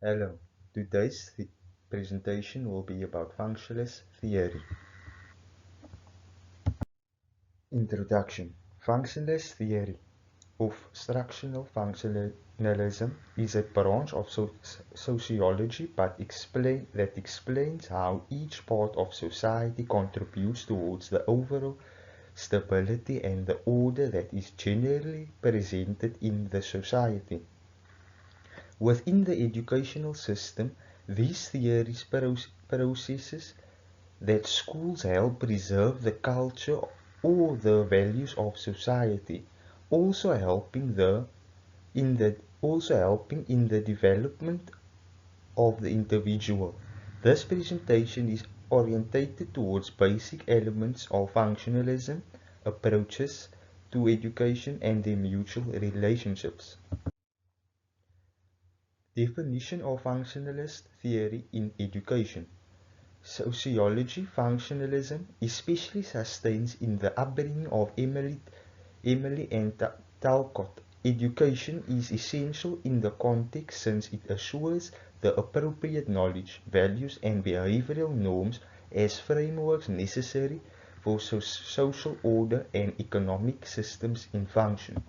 Hello, today's presentation will be about functionalist theory. Introduction. Functionalist theory of structural functionalism is a branch of sociology that explains how each part of society contributes towards the overall stability and the order that is generally presented in the society. Within the educational system, these theories processes that schools help preserve the culture or the values of society, also helping in the development of the individual. This presentation is orientated towards basic elements of functionalism, approaches to education and their mutual relationships. Definition of functionalist theory in education. Sociology functionalism especially sustains in the upbringing of Emily and Talcott. Education is essential in the context since it assures the appropriate knowledge, values and behavioral norms as frameworks necessary for social order and economic systems in function.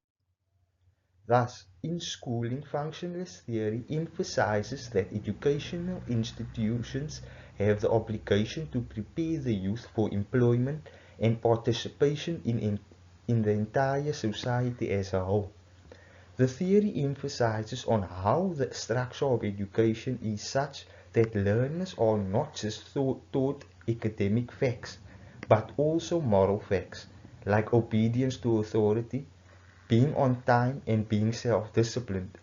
Thus, in schooling, functionalist theory emphasizes that educational institutions have the obligation to prepare the youth for employment and participation in the entire society as a whole. The theory emphasizes on how the structure of education is such that learners are not just taught academic facts, but also moral facts, like obedience to authority, being on time and being self-disciplined.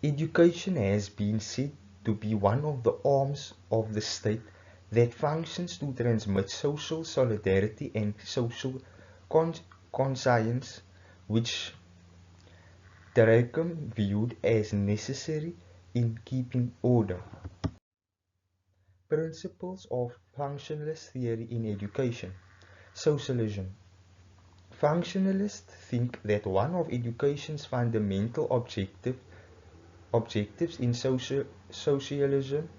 Education has been said to be one of the arms of the state that functions to transmit social solidarity and social conscience, which Dracum viewed as necessary in keeping order. Principles of functionalist theory in education. Socialism. Functionalists think that one of education's fundamental objectives in socialism,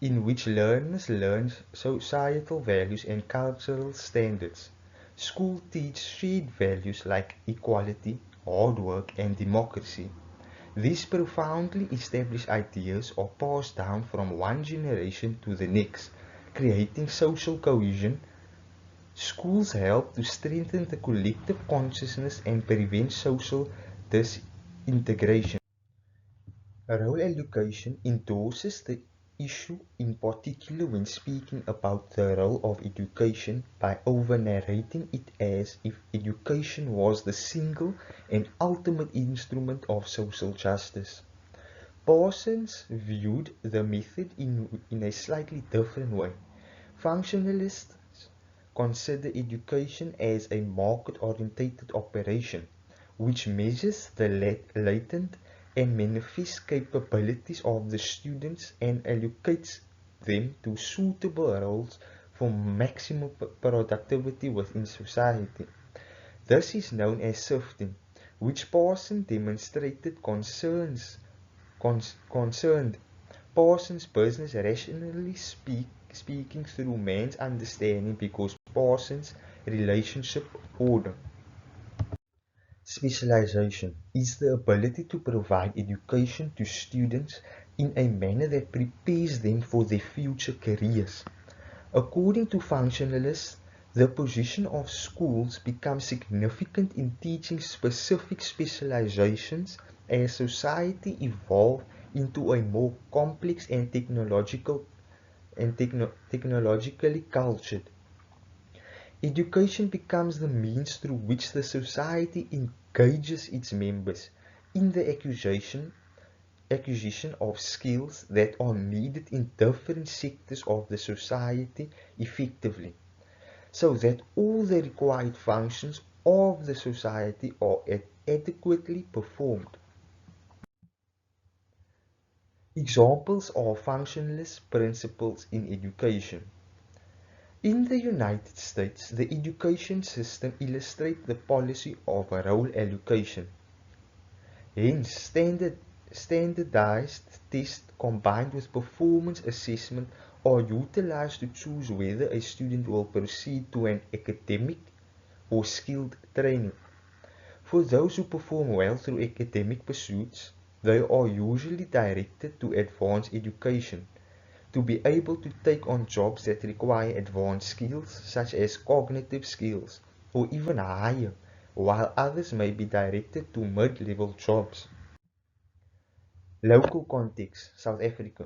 in which learners learn societal values and cultural standards. Schools teach shared values like equality, hard work, and democracy. These profoundly established ideas are passed down from one generation to the next, creating social cohesion. Schools help to strengthen the collective consciousness and prevent social disintegration. Role education endorses the issue in particular when speaking about the role of education by over-narrating it as if education was the single and ultimate instrument of social justice. Parsons viewed the method in a slightly different way. Functionalists consider education as a market-oriented operation, which measures the latent and manifest capabilities of the students and allocates them to suitable roles for maximum productivity within society. This is known as sifting, which Parsons demonstrated concerned Parsons' business rationally speaking through man's understanding because Parsons' relationship order. Specialization is the ability to provide education to students in a manner that prepares them for their future careers. According to functionalists, the position of schools becomes significant in teaching specific specializations as society evolves into a more complex and technologically cultured. Education becomes the means through which the society engages its members in the acquisition of skills that are needed in different sectors of the society effectively, so that all the required functions of the society are adequately performed. Examples of functionalist principles in education. In the United States, the education system illustrates the policy of role allocation. Hence, standardized tests combined with performance assessment are utilized to choose whether a student will proceed to an academic or skilled training. For those who perform well through academic pursuits, they are usually directed to advanced education to be able to take on jobs that require advanced skills such as cognitive skills or even higher, while others may be directed to mid-level jobs. Local context, South Africa.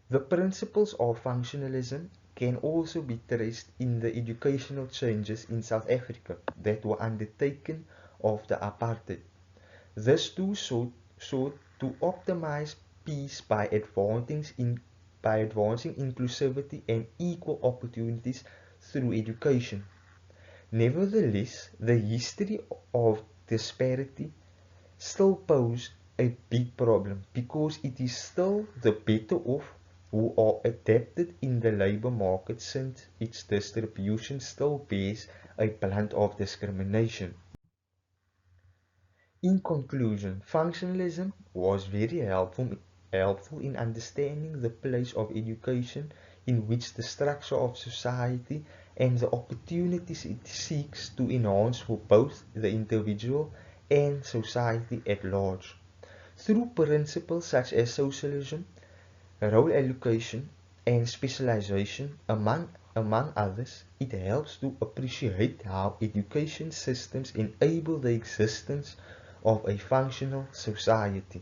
The principles of functionalism can also be traced in the educational changes in South Africa that were undertaken after apartheid. This too sought to optimize peace by advancing inclusivity and equal opportunities through education. Nevertheless, the history of disparity still pose a big problem because it is still the better off who are adapted in the labor market since its distribution still bears a blunt of discrimination. In conclusion, functionalism was very helpful in understanding the place of education in which the structure of society and the opportunities it seeks to enhance for both the individual and society at large. Through principles such as socialism, role allocation, and specialization, among others, it helps to appreciate how education systems enable the existence of a functional society.